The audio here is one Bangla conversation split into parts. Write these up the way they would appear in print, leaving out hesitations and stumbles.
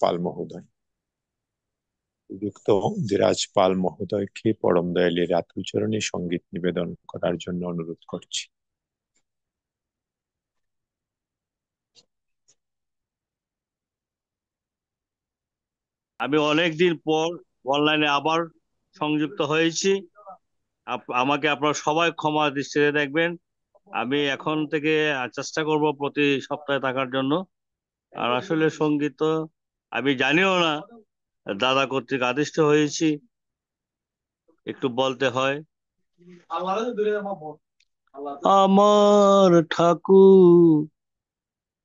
পাল মহোদয়। যুক্ত ধীরাজ পাল মহোদয়কে পরম দয়ালের আতুল চরণে সঙ্গীত নিবেদন করার জন্য অনুরোধ করছি। আমি অনেকদিন পর অনলাইনে আবার সংযুক্ত হয়েছি। আমাকে আপনারা সবাই ক্ষমা দৃষ্টিতে দেখবেন। আমি এখন থেকে চেষ্টা করব প্রতি সপ্তাহে থাকার জন্য। আর আসলে সঙ্গীত তো আমি জানিও না, দাদা কর্তৃক আদিষ্ট হয়েছি, একটু বলতে হয়। আমার ঠাকুর,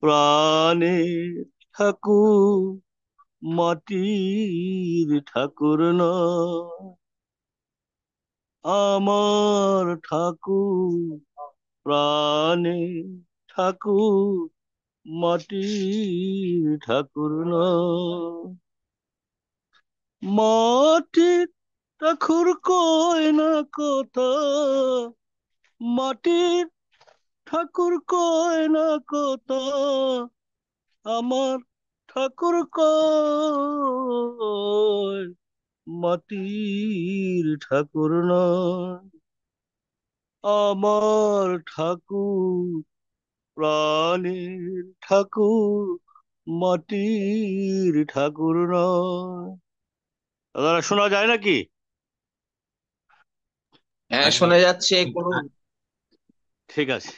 প্রাণের ঠাকুর, মাটির ঠাকুর নয়। আমার ঠাকুর, প্রাণের ঠাকুর, মাটির ঠাকুর নয়। মাটির ঠাকুর কয় না কথা, মাটির ঠাকুর কয় না কথা, আমার ঠাকুর কয় মাটির ঠাকুর নয়। আমার ঠাকুর, প্রাণের ঠাকুর, মাটির ঠাকুর নয়। দাদা শোনা যায় নাকি? হ্যাঁ, শোনা যাচ্ছে কোনো। ঠিক আছে।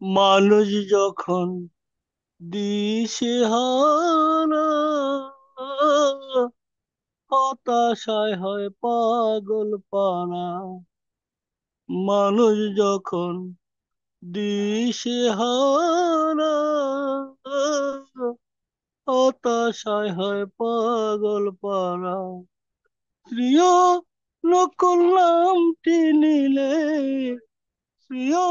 মানুষ যখন দিশেহারা, হতাশায় হয় পাগল পারা। মানুষ যখন দিশেহারা, হতাশায় হয় পাগল পারা। প্রিয় নকুল নামটি নিলে, প্রিয়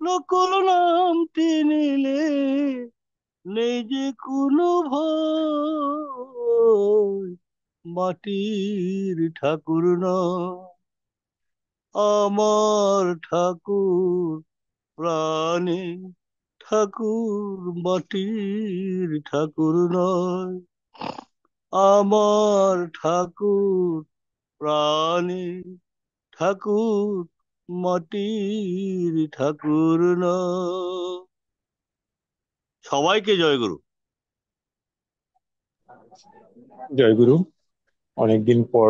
নকুল নামটি নিলে, নেই যে কোনো ভয়, মাটির ঠাকুর নয়। আমার ঠাকুর, প্রাণের ঠাকুর, মাটির ঠাকুর নয়। আমার ঠাকুর, প্রাণের ঠাকুর, মাটির ঠাকুর নয়। সবাইকে জয়গুরু। জয় গুরু। অনেকদিন পর